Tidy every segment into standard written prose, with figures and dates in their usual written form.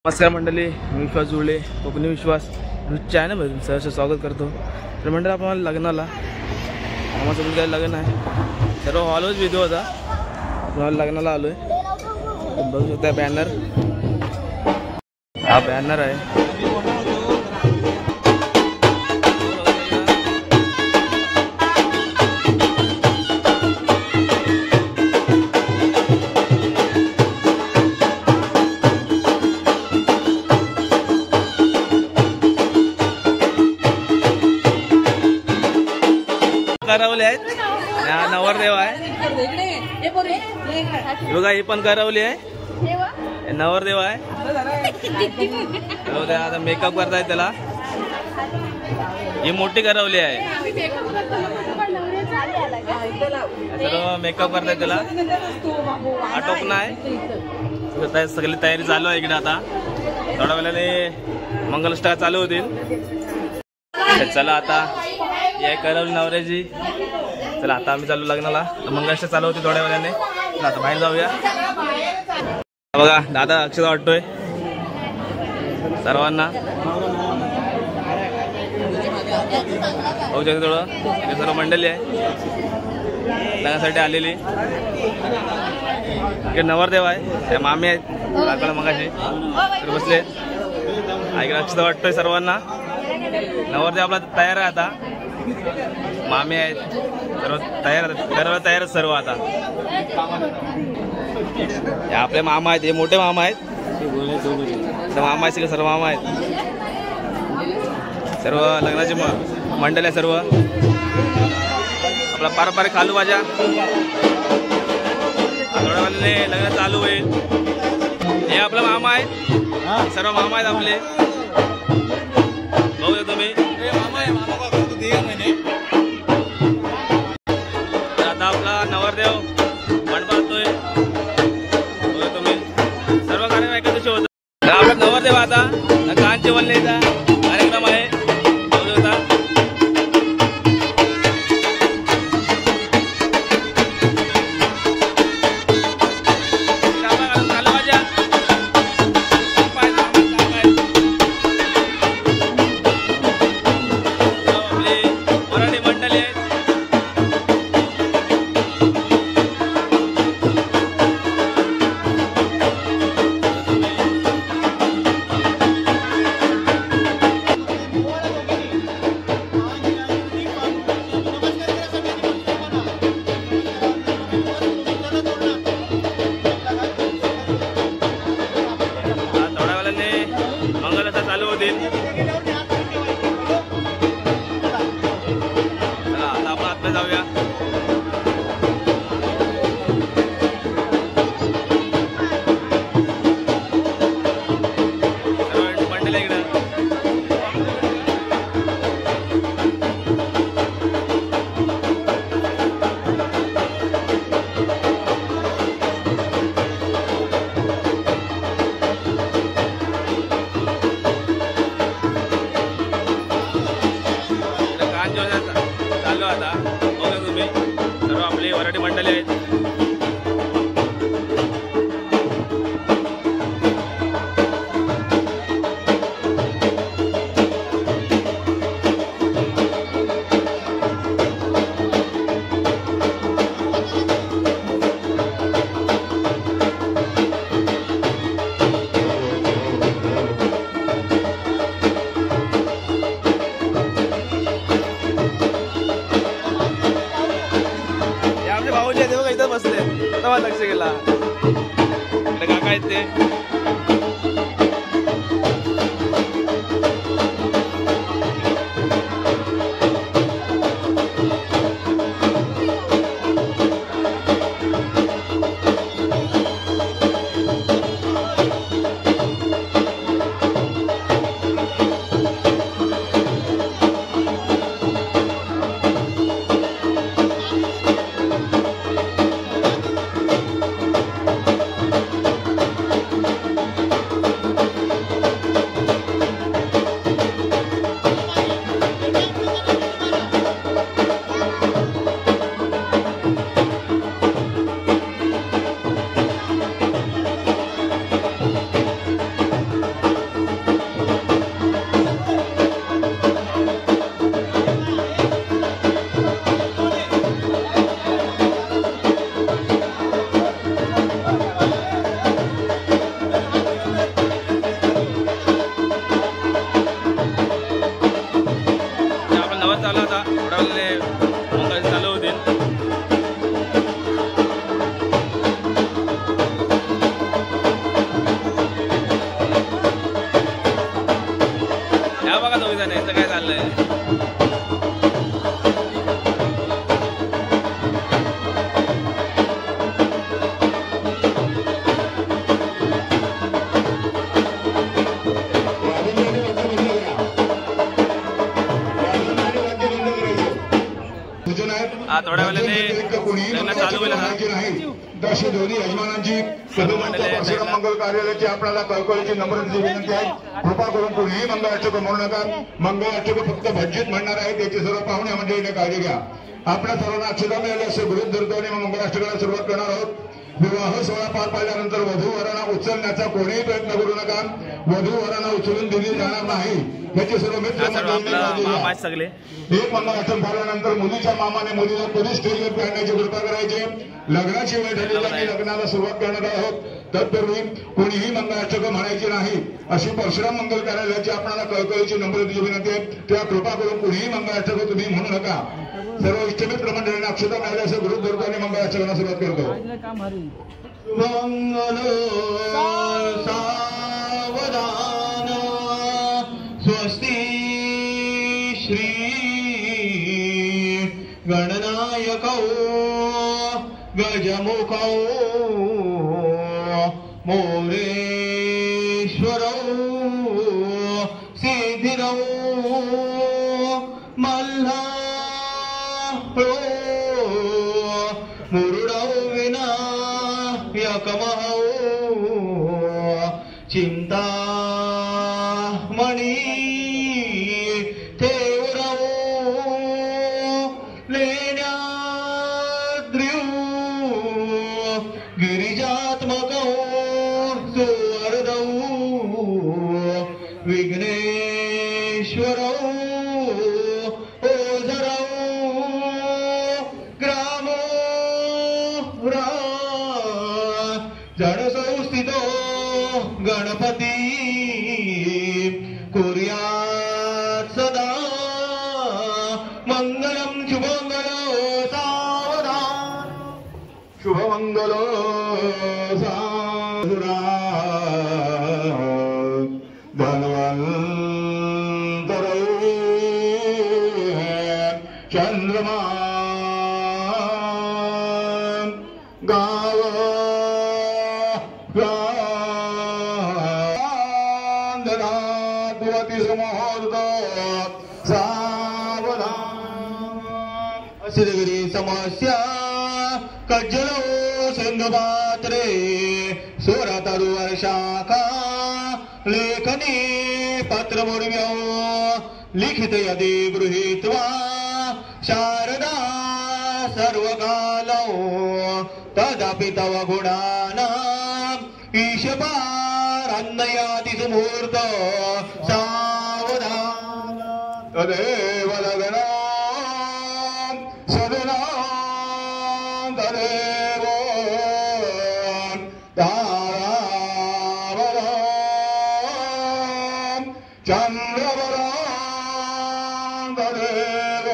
नमस्कार मंडळी, मी विश्वास जुळे कोकणी विश्वास चॅनलमध्ये तुमचं सहर्ष स्वागत करतो। तर मंडळी आपण लग्नाला आम्हाला काय लग्न आहे, सर्व हॉलच व्हिडिओ होता, आपण लग्नाला आलोय। बघू शकता बॅनर, हा बॅनर आहे। करवले आहेत, नवरदेव आहे बघा, ही पण करवली आहे, नवरदेव आहे। आता मेकअप करतायत त्याला, ही मोठी करवली आहे, सर्व मेकअप करतायत त्याला, आटोपणं आहे, सगळी तयारी चालू आहे इकडे। आता थोड्या वेळाने मंगलाष्टका चालू होतील। चला आता या करवली नवऱ्याची, चला आता आम्ही चालू लग्नाला, मंगलाष्टका चालू होती थोड्या वेळाने। आता बाहेर जाऊया। बघा दादा अक्षता वाटतोय सर्वांना, बघू शकता थोडं इथे सर्व मंडळी आहे लग्नासाठी आलेली। इकडे नवरदेव आहे, मामी आहेत काकाला मगाशी बसले, इकडे अक्षता वाटतोय सर्वांना। नवरदेव आपला तयार आहे, आता मामी आहेत सर्व तयार, करायला तयार सर्व। आता आपले मामा आहेत, हे मोठे मामा आहेत, मामा आहेत सर्व, मामा आहेत सर्व, लग्नाची मंडळ आहे सर्व। आपला पारंपरिक खालू भाज्या थोड्या वेळाने लग्न चालू होईल। हे आपला मामा आहेत, सर्व मामा आहेत आपले, बघू तुम्ही। आता आपला नवरदेव मंडपातोय, बघू तुम्ही, सर्व कार्यक्रम एकादशी होत। आपला नवरदेव आता कांचे वल्लेचा कार्यक्रम आहे, बघू शकता। चालू होतील, चला आता आपण आतमध्ये जाऊया। मंडळी इकडं चालू, आता बघा तुम्ही, सर्व आपली वराठी मंडळी आहेत। इथं बसले, तेव्हा लक्ष गेला, इकडे काका आहेत ते। अशी दोन्ही यजमानांची परशुराम मंगल कार्यालयाची आपल्याला कळकळीची नम्रतेची विनंती आहे. कृपा करून कोणीही मंगलाष्टक म्हणू नका. मंगलाष्टक फक्त भज्जित म्हणणार आहे, त्याची सर्व पाहुणे मंडळीने काळजी घ्या. आपल्या सर्वांना अक्षता मिळाली असे गृहीत धरतो आणि मंगलाष्टकाला सुरुवात करणार आहोत. विवाह सोहळा पार पाडल्यानंतर वधू वरांना उचलण्याचा कोणीही प्रयत्न करू नका. वधू वरांना उचलून दिली जाणार नाही याची सर्व मित्र सगळे. एक मंगलाष्टक झाल्यानंतर मुलीच्या मामाने मुलीला पोलीस स्टेजवर आणण्याची कृपा करायची. लग्नाची वेळ झालेली आणि लग्नाला सुरुवात करणार आहोत. तत्पूर्वी कोणीही मंगलाष्टक म्हणायची नाही अशी परशुराम मंगल कार्यालयाची आपल्याला कळकळीची नम्रतेची विनंती आहे. त्या कृपा करून कोणीही मंगलाष्टक तुम्ही म्हणू नका. सर्व इष्टमित्र मंडळींना अक्षता मिळाल्याचं गृहीत धरतो आणि मंगलाष्टकाला सुरुवात करतो. मंगल सावधान स्वस्ती श्री गणनायकौ गजमुखौ मोरेश्वरौ सिद्धिरौ मल्हारो मुरुडौ विनायकमहौ चिंतामणी थेवरौ लेण्याद्रियौ गिरिजात्मकौ सुवर्धौ विघ्नेश्वरौ ओझरौ ग्रामो जडसौ स्थितो गणपती कुर्यात् सदा मंगलम शुभमंगलो सावधान शुभमंगलो धन्वन्तरौ चंद्रमा गाव सिद्धगिरी समस्या कज्जलो सिंधुपात्रे सुरतरु वर्षाखा लेखनी पत्रमुर्म्यो लिखित यदि गृहीत्वा शारदा सर्वकालौ तदपि तव गुणानाम् ईशपारन्नयाति सुमुहूर्त सावधान तदेव लग्न सदना तदेव तारावरा चंद्रवरा तदेव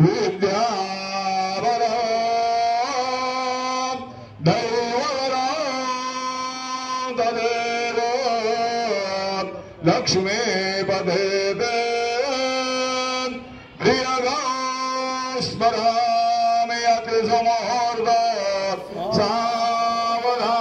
विद्यावरा दैववरा तदेव लक्ष्मी पदेवे स्मरामि अति समोर्ध सावधान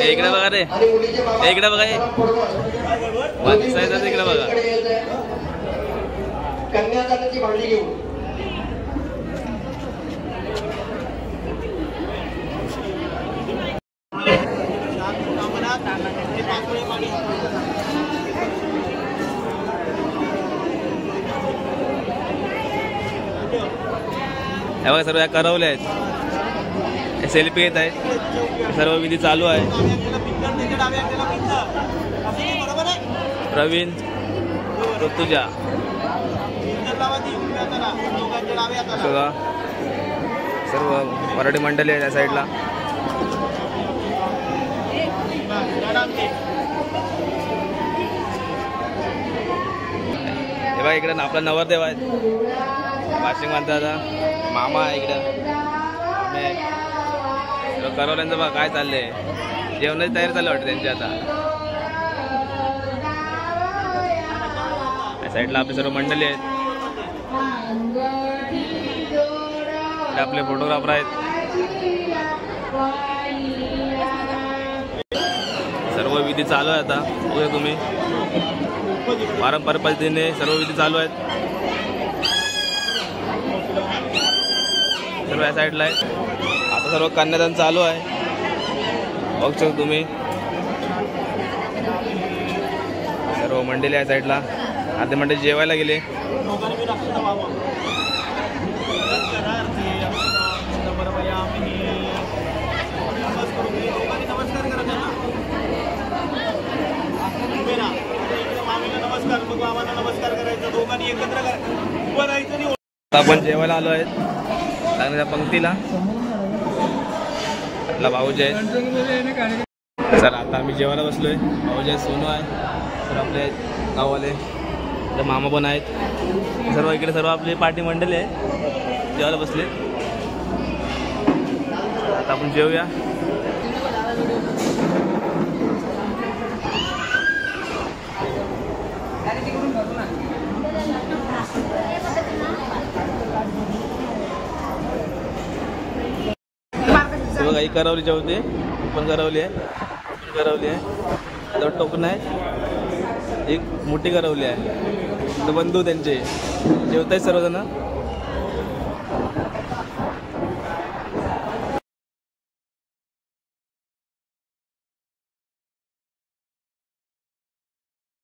इकडे बघा रे, इकडे बघा, इकडे बघा. कन्यादानाची भांडी घेऊन हे बघा सर्व करवले आहेत, सेल्फी घेत आहेत, सर्व विधी चालू आहे. प्रवीण ऋतुजा सर्व मराठी मंडळी आहे त्या साईडला. हे बघा इकडे आपला नवरदेव आहेत, वाशिंग म्हणतात, मामा आहे इकडं. करवल्यांचं बघा काय चाललंय, जेवणाची तयारी चालू वाटते त्यांची. आता या साईडला आपले सर्व मंडळी आहेत, आपले फोटोग्राफर आहेत. सर्व विधी चालू आहे आता, बघा तुम्ही पारंपरिक पद्धतीने सर्व विधी चालू आहेत. सर्व या साईडला आहे. आता सर्व कन्यादान चालू आहे, बघू शकता तुम्ही. सर्व मंडळी आहे साईडला, अर्धे मंडळी जेवायला गेले. आपण जेवायला आलो आहेत लागण्याच्या पंक्तीला. आपला भाऊजी आहे. चला आता आम्ही जेवायला बसलोय. भाऊजी आहे, सोनू आहे, तर आपले गाववाले, तर मामा पण आहेत. सर्व इकडे सर्व आपली पार्टी मंडळी आहे, जेवायला बसले. आता आपण जेवूया. बघा ही करवली जेवते, पण करवली आहे, करवली आहे, दोन टोकन आहे, एक मोठी करवली आहे. तर बंधू त्यांचे जेवत आहेत सर्वजण.